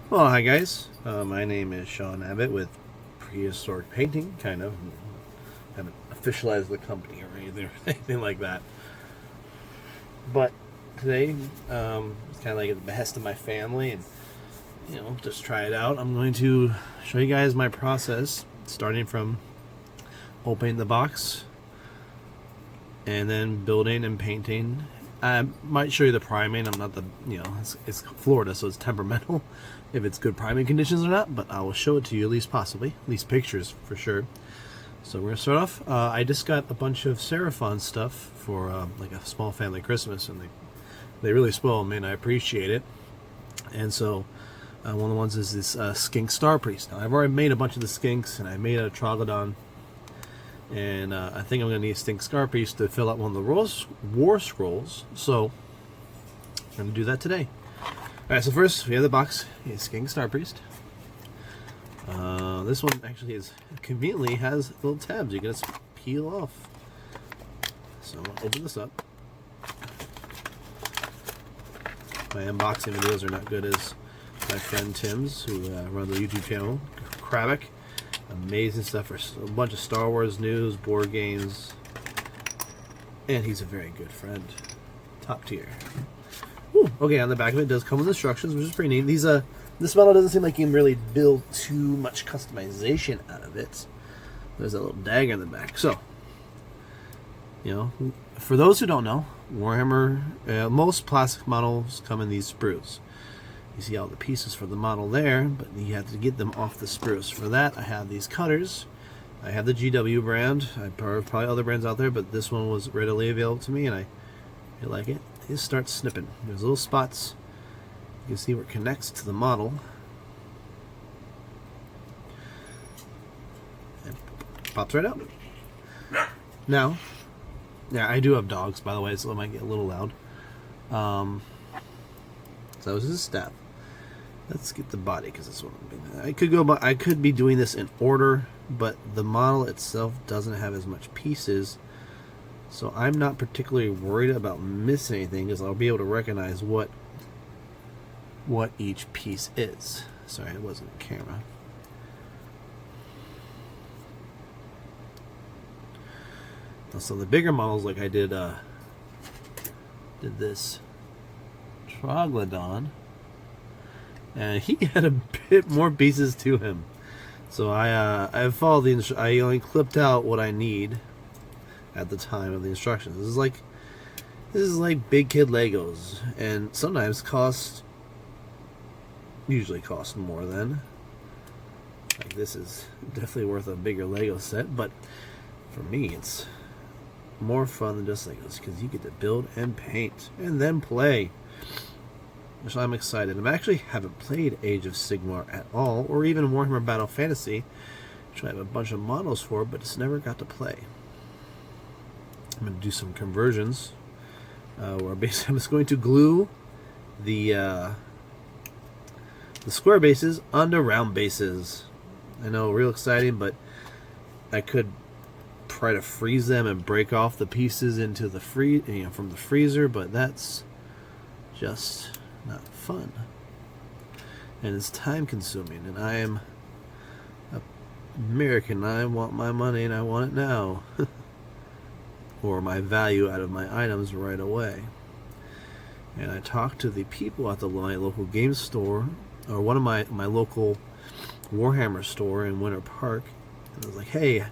Well, hi guys. My name is Sean Abbott with Prehistoric Painting. Kind of. Haven't officialized the company or anything like that. But today, it's kind of like at the behest of my family, and just try it out. I'm going to show you guys my process, starting from opening the box, and then building and painting. I might show you the priming. I'm not the, it's Florida, so it's temperamental if it's good priming conditions or not, but I will show it to you at least possibly, at least pictures for sure. So we're going to start off. I just got a bunch of Seraphon stuff for like a small family Christmas, and they really spoil me, and I appreciate it. And so one of the ones is this Skink Starpriest. Now, I've already made a bunch of the skinks, and I made a Troglodon. And I think I'm going to need a Skink Starpriest to fill out one of the War Scrolls. So I'm going to do that today. Alright, so first we have the box. It's Skink Starpriest. This one actually conveniently has little tabs you can just peel off. So I'm going to open this up. My unboxing videos are not good as my friend Tim's, who runs the YouTube channel, Krabic. Amazing stuff for a bunch of Star Wars news, board games, and he's a very good friend. Top tier. Whew. Okay, on the back of it does come with instructions, which is pretty neat. This model doesn't seem like you can really build too much customization out of it. There's a little dagger in the back. So, for those who don't know, Warhammer, most plastic models come in these sprues. You see all the pieces for the model there, but you have to get them off the sprues. For that, I have these cutters. I have the GW brand. I probably other brands out there, but this one was readily available to me, and I like it. You just start snipping. There's little spots. You can see where it connects to the model. And pops right out. Now, yeah, I do have dogs, by the way, so it might get a little loud. So this is a step. Let's get the body, because that's what I could be doing this in order, but the model itself doesn't have as much pieces, so I'm not particularly worried about missing anything, because I'll be able to recognize what each piece is. Sorry, it wasn't a camera. So the bigger models, like I did this Troglodon, and he had a bit more pieces to him. So I followed I only clipped out what I need at the time of the instructions. This is like big kid Legos, and sometimes usually cost more than. Like, this is definitely worth a bigger Lego set, but for me it's more fun than just Legos, because you get to build and paint and then play. Which I'm excited. I actually haven't played Age of Sigmar at all, or even Warhammer Battle Fantasy, which I have a bunch of models for, but just never got to play. I'm going to do some conversions, where basically I'm just going to glue the square bases onto round bases. I know, real exciting, but I could try to freeze them and break off the pieces into the from the freezer, but that's just not fun, and it's time consuming, and I am American. I want my money, and I want it now. Or my value out of my items right away. And I talked to the people at my local game store, or one of my local Warhammer store in Winter Park, and I was like, hey,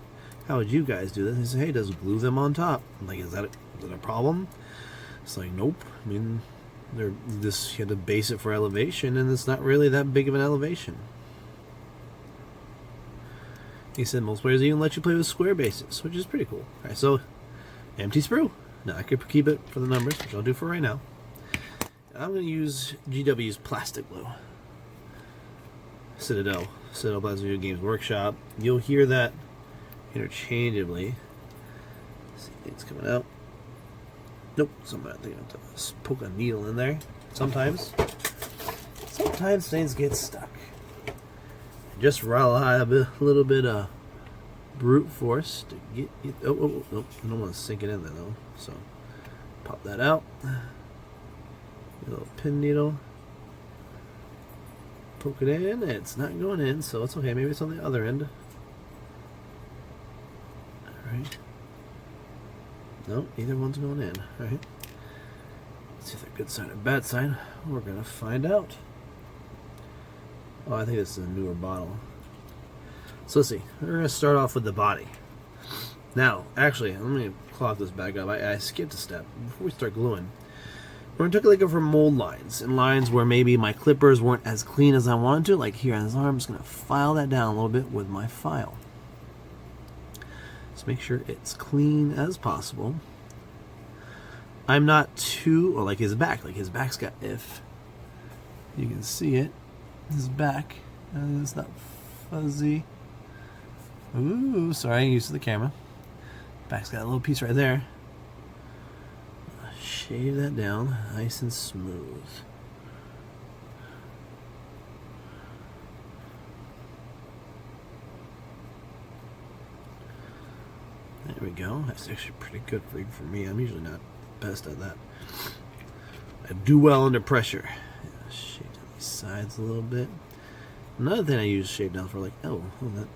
how would you guys do this? He said, hey, just glue them on top. I'm like, is that a problem? It's like, nope. I mean, you had to base it for elevation, and it's not really that big of an elevation. He said most players even let you play with square bases, which is pretty cool. Alright, so empty sprue. Now I could keep it for the numbers, which I'll do for right now. I'm going to use GW's plastic glue. Citadel Plasma Games Workshop. You'll hear that interchangeably. Let's see, things coming out. Nope, somebody I think I'll just poke a needle in there. Sometimes things get stuck. Just rely a little bit of brute force to get it. Oh, I don't want to sink it in there though. So pop that out. A little pin needle. poke it in. It's not going in, so it's okay. Maybe it's on the other end. Alright. No, either one's going in. Alright. Let's see if they're good sign or bad sign. We're going to find out. Oh, I think this is a newer bottle. So let's see. We're going to start off with the body. Now, actually, let me clog this back up. I skipped a step. Before we start gluing, we're going to take a look for mold lines. And lines where maybe my clippers weren't as clean as I wanted to. Like here on his arm, I'm just going to file that down a little bit with my file. Just make sure it's clean as possible. I'm not too, or like his back. Like his back's got, if you can see it, his back, it's not fuzzy. Ooh, sorry, I'm used to the camera. Back's got a little piece right there. Shave that down nice and smooth. There we go. That's actually pretty good for me. I'm usually not best at that. I do well under pressure. Shave down these sides a little bit. Another thing I use shave down for, like,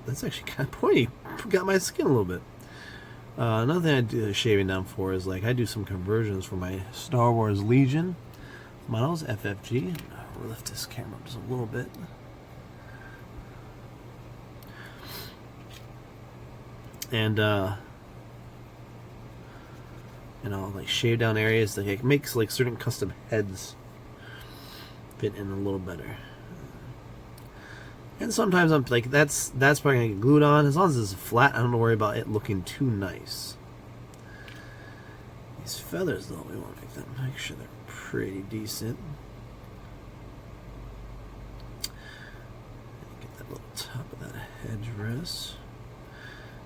that's actually kind of pointy. Got my skin a little bit. Another thing I do shaving down for is, like, I do some conversions for my Star Wars Legion models, FFG. I'll lift this camera up just a little bit. And, you know, like, shave down areas that it makes, like, certain custom heads fit in a little better. And sometimes I'm like, that's probably gonna get glued on. As long as it's flat, I don't have to worry about it looking too nice. These feathers, though, we want to make sure they're pretty decent. Get that little top of that headdress.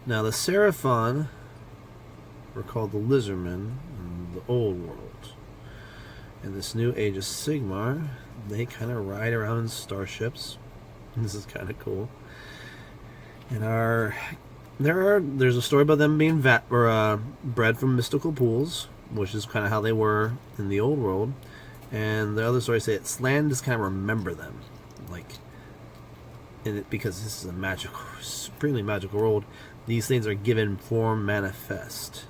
Now the Seraphon were called the Lizardmen in the old world. In this new Age of Sigmar, they kind of ride around in starships. This is kind of cool. And there's a story about them being bred from mystical pools, which is kind of how they were in the old world. And the other stories say it's land just kind of remember them, like, because this is a magical, supremely magical world. These things are given form manifest.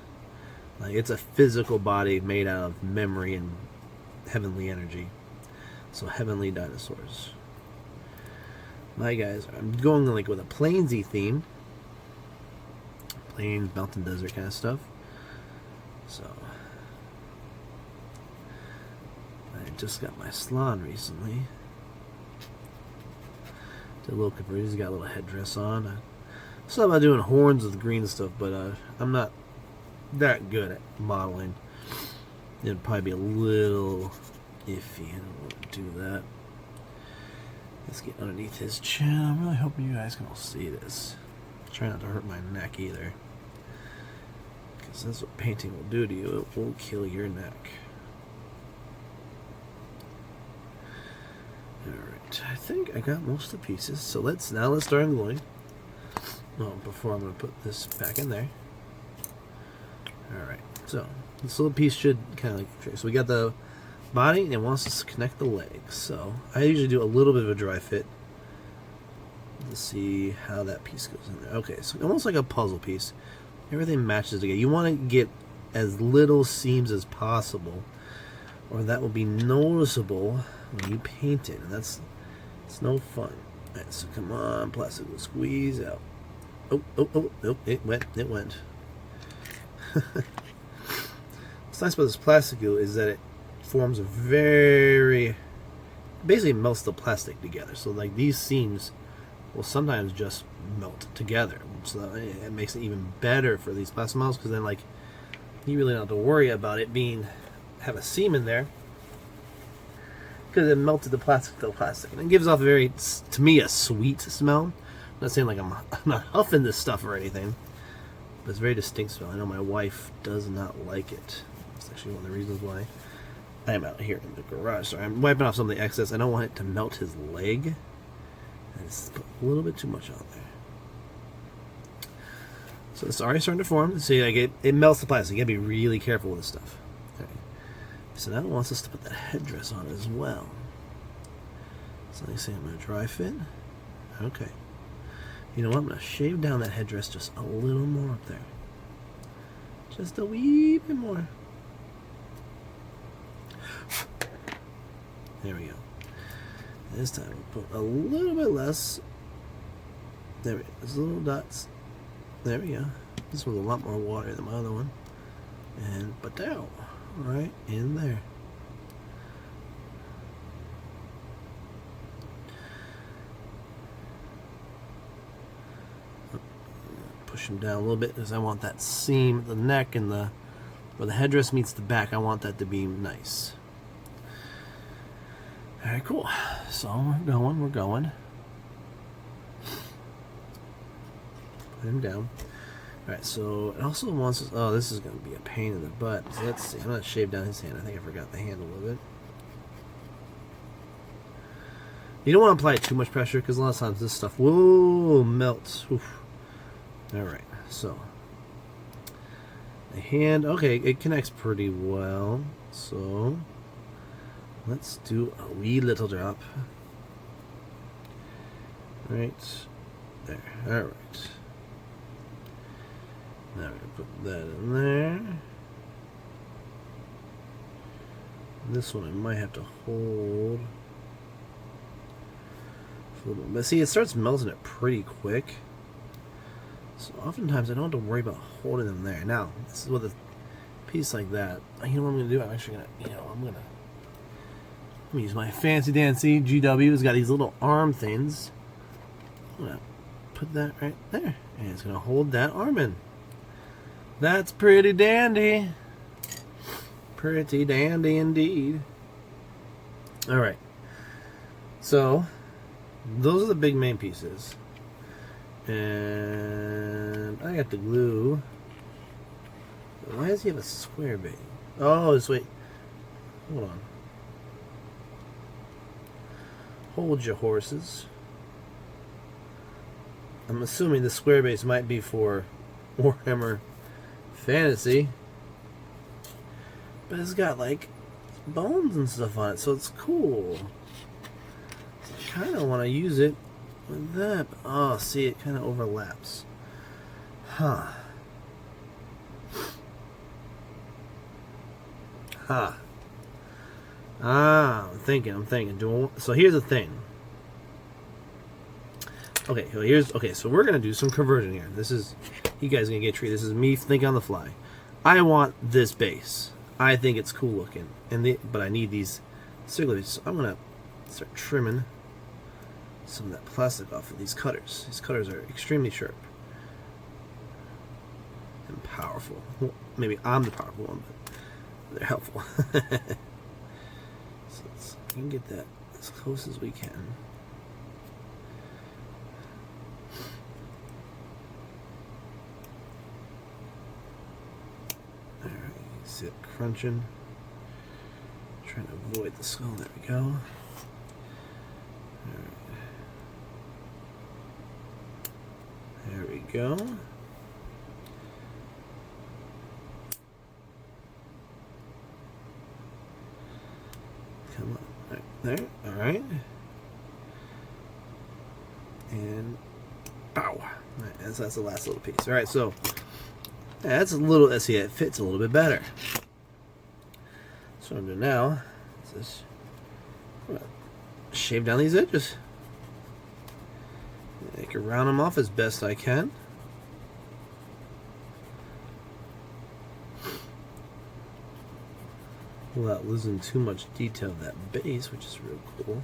Like, it's a physical body made out of memory and heavenly energy. So heavenly dinosaurs. My guys, I'm going like with a plainsy theme. Plains, mountain, desert kind of stuff. So I just got my salon recently. Did a little conversion. He's got a little headdress on. I still about doing horns with green stuff, but I'm not that good at modeling. It'd probably be a little iffy. I don't want to do that. Let's get underneath his chin. I'm really hoping you guys can all see this. Try not to hurt my neck either, because that's what painting will do to you. It will kill your neck. Alright, I think I got most of the pieces. So let's start gluing. Oh, before I'm going to put this back in there. Alright, so this little piece should kind of like, so we got the body and it wants us to connect the legs. So I usually do a little bit of a dry fit to see how that piece goes in there. Okay, so almost like a puzzle piece. Everything matches together. You want to get as little seams as possible, or that will be noticeable when you paint it, and it's no fun. Alright, so come on, plastic will squeeze out. Oh, it went. What's nice about this plastic glue is that it forms a basically melts the plastic together. So like these seams will sometimes just melt together. So it makes it even better for these plastic models, because then like you really don't have to worry about it have a seam in there, because it melted the plastic to the plastic, and it gives off a very, to me, a sweet smell. I'm not saying like I'm not huffing this stuff or anything, but it's a very distinct smell. I know my wife does not like it. It's actually one of the reasons why I am out here in the garage. So I'm wiping off some of the excess. I don't want it to melt his leg. I just put a little bit too much on there. So it's already starting to form. See, like it melts the plastic. You gotta be really careful with this stuff. Okay. So now it wants us to put that headdress on as well. So they say I'm going to dry fit. Okay. You know what? I'm going to shave down that headdress just a little more up there. Just a wee bit more. There we go. This time we'll put a little bit less. There we go. There's little dots. There we go. This one's a lot more water than my other one. And but down. Right in there. Push them down a little bit because I want that seam at the neck and where the headdress meets the back. I want that to be nice. Alright, cool. So we're going. Put him down. Alright, so it also wants us, oh, this is going to be a pain in the butt. So let's see. I'm going to shave down his hand. I think I forgot the handle of it. You don't want to apply too much pressure because a lot of times this stuff will melt. Oof. Alright, so the hand, okay, it connects pretty well. So let's do a wee little drop. Right there. Alright. Now we're going to put that in there. This one I might have to hold. But see, it starts melting it pretty quick. So oftentimes I don't have to worry about holding them there. Now, this is with a piece like that. You know what I'm going to do? I'm actually going to, I'm going to use my fancy dancy GW. It's got these little arm things. I'm going to put that right there. And it's going to hold that arm in. That's pretty dandy. Pretty dandy indeed. Alright. So, those are the big main pieces. And I got the glue. Why does he have a square bait? Oh, just wait. Hold on. Hold your horses. I'm assuming the square base might be for Warhammer Fantasy. But it's got like bones and stuff on it, so it's cool. So I kind of want to use it with that. Oh, see, it kind of overlaps. Huh. Huh. Ah, I'm thinking. So here's the thing. Okay, so we're gonna do some conversion here. This is, you guys are gonna get treated. This is me thinking on the fly. I want this base. I think it's cool looking, but I need these circulars. So I'm gonna start trimming some of that plastic off of these cutters. These cutters are extremely sharp and powerful. Well, maybe I'm the powerful one, but they're helpful. So we can get that as close as we can. Alright, you see it crunching. Trying to avoid the skull. There we go. Alright. There we go. Come on. Right there. Alright. And bow. Alright, that's the last little piece. Alright, so that's a little, let's see, it fits a little bit better. So what I'm doing now is this. I'm gonna shave down these edges. I can round them off as best I can. Without losing too much detail of that base, which is real cool.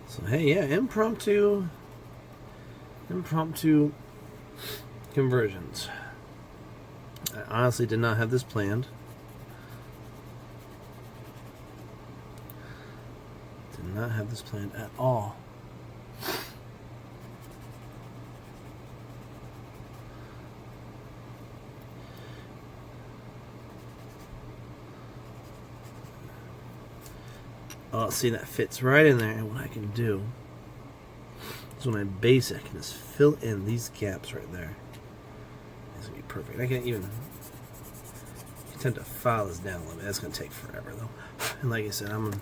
So hey, yeah, impromptu conversions. I honestly did not have this planned. Did not have this planned at all. Oh, see, that fits right in there. And what I can do is So my base, I can just fill in these gaps right there. This would be perfect. I can't even attempt to file this down a little bit. That's going to take forever, though. And like I said, I'm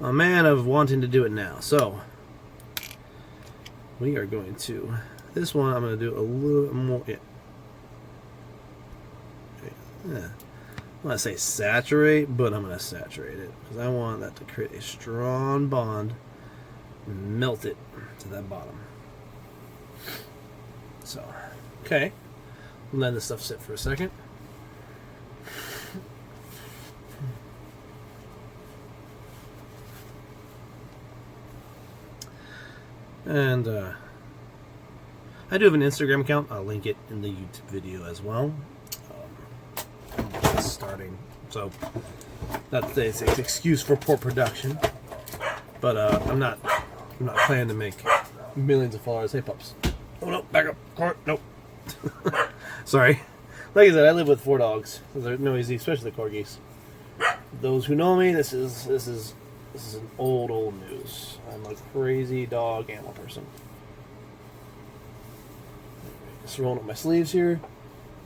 a man of wanting to do it now. So we are going to, this one I'm going to do a little bit more. Yeah. I want to say saturate, but I'm going to saturate it because I want that to create a strong bond and melt it to that bottom. So, okay. Let this stuff sit for a second. And I do have an Instagram account. I'll link it in the YouTube video as well. Just starting, so not to say it's an excuse for poor production, but I'm not planning to make millions of followers. Hey pups! Oh no, back up, Court. Nope. Sorry. Like I said, I live with 4 dogs. They're noisy, especially the corgis. Those who know me, this is an old news. I'm a crazy dog animal person. Just rolling up my sleeves here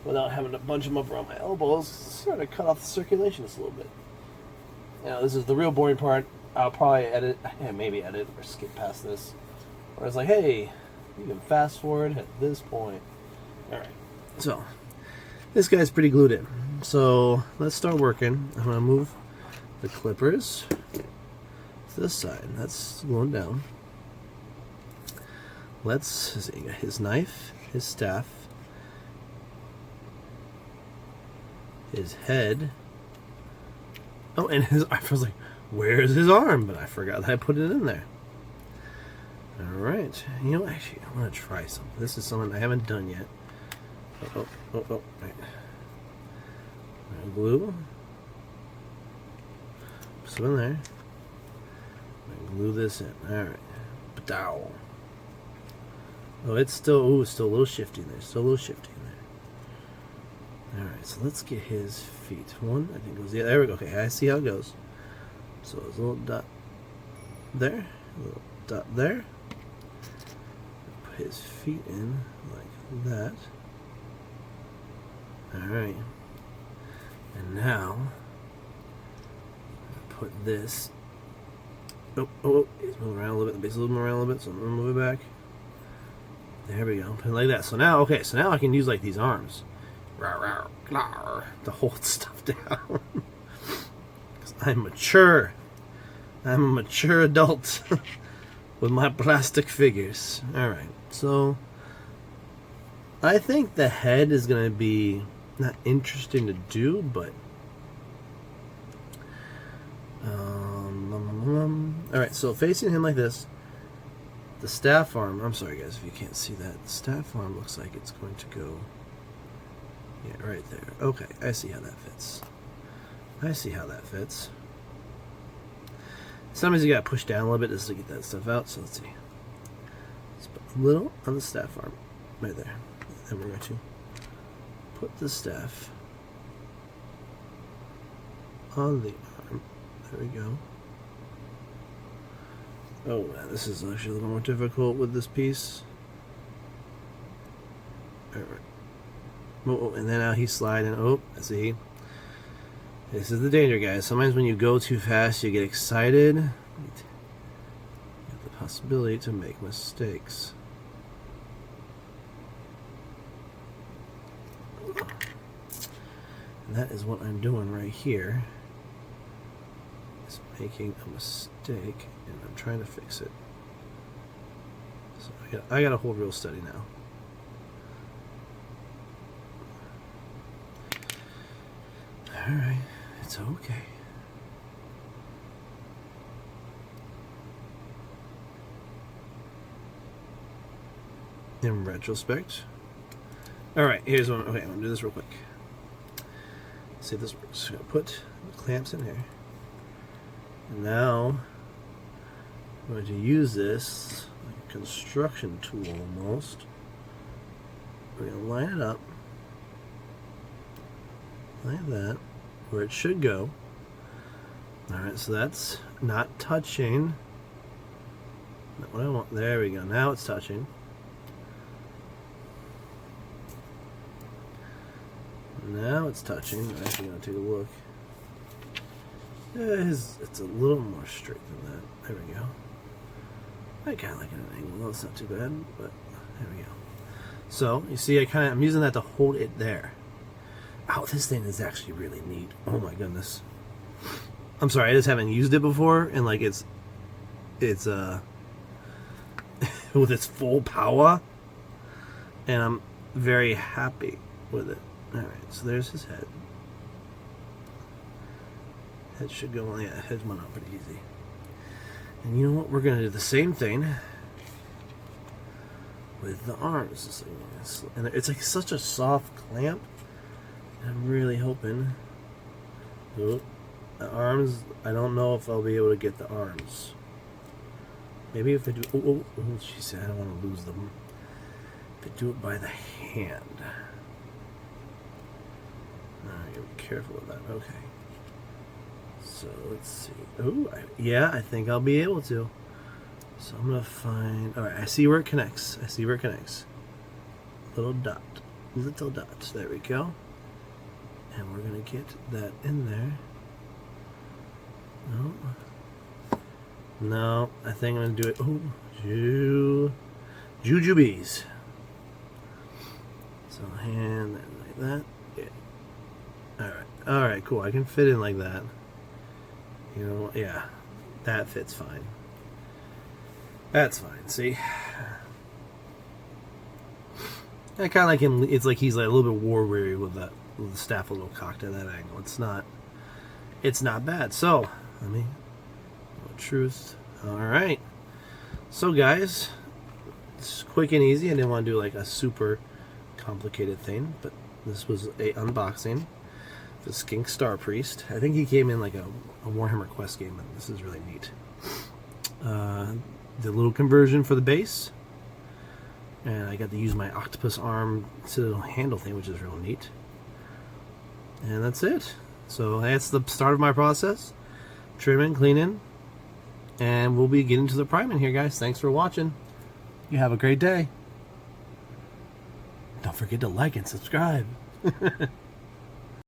without having to bunch them up around my elbows. Starting to cut off the circulation just a little bit. Now this is the real boring part. I'll probably maybe edit or skip past this. Where it's like, hey, you can fast forward at this point. Alright, so this guy's pretty glued in. So let's start working. I'm going to move the clippers to this side. That's going down. Let's see, his knife, his staff, his head. Oh, and his, I was like, where's his arm? But I forgot that I put it in there. Alright. You know, actually, I'm going to try something. This is something I haven't done yet. Oh, right. Glue. So in there. Glue this in. Alright. Ba-dow. Oh, it's still a little shifty in there. Alright, so let's get his feet. One, I think goes, yeah, there we go. Okay, I see how it goes. So there's a little dot there, a little dot there. Put his feet in like that. Alright. And now, put this. Oh, he's moving around a little bit. The base is moving around a little bit, so I'm going to move it back. There we go. Put it like that. So now, okay, so now I can use like these arms to hold stuff down. Because I'm mature. I'm a mature adult with my plastic figures. Alright, so I think the head is going to be not interesting to do, but alright, so facing him like this, the staff arm, I'm sorry guys if you can't see that, the staff arm looks like it's going to go, yeah, right there. Okay, I see how that fits. Sometimes you gotta push down a little bit just to get that stuff out, so let's see. Let's put a little on the staff arm, right there. Then we're going to put the staff on the arm. There we go. Oh man, this is actually a little more difficult with this piece. Alright. Oh, and then now he's sliding. Oh, see. This is the danger, guys. Sometimes when you go too fast, you get excited. You have the possibility to make mistakes. And that is what I'm doing right here. Is making a mistake, and I'm trying to fix it. So I gotta hold real steady now. Alright, it's okay. In retrospect. Alright, here's one. Okay, I'm gonna do this real quick. See if this works. I'm gonna put the clamps in here. And now I'm going to use this like a construction tool almost. We're gonna line it up like that, where it should go. Alright, so that's not touching what I want. There we go. Now it's touching. Now it's touching. I'm actually going to take a look. Yeah, it's a little more straight than that. There we go. I kind of like it at an angle. No, it's not too bad, but there we go. So, you see, I'm using that to hold it there. Oh, this thing is actually really neat. Oh my goodness. I'm sorry, I just haven't used it before, and like it's with its full power, and I'm very happy with it. Alright, so there's his head. Head should go on, yeah, head went up pretty easy. And you know what, we're going to do the same thing with the arms. And it's like such a soft clamp. I'm really hoping. Oh, the arms, I don't know if I'll be able to get the arms. Maybe if I do, oh, she said I don't want to lose them. If I do it by the hand. Alright, be careful with that. Okay. So let's see. Oh, yeah, I think I'll be able to. So I'm gonna find. All right, I see where it connects. I see where it connects. Little dot, little dots. There we go. And we're gonna get that in there. No, I think I'm gonna do it. Oh, jujubes. So hand like that. Yeah. All right, cool. I can fit in like that. You know, yeah, that fits fine. That's fine. See, I kind of like him. It's like he's like a little bit war weary with the staff a little cocked at that angle. It's not bad. So let me truth. All right. So guys, it's quick and easy. I didn't want to do like a super complicated thing, but this was a unboxing. The Skink Starpriest. I think he came in like a Warhammer Quest game, and this is really neat. The little conversion for the base, and I got to use my octopus arm to handle thing, which is real neat. And that's it. So that's the start of my process. Trimming, cleaning, and we'll be getting to the priming here, guys. Thanks for watching. You have a great day. Don't forget to like and subscribe.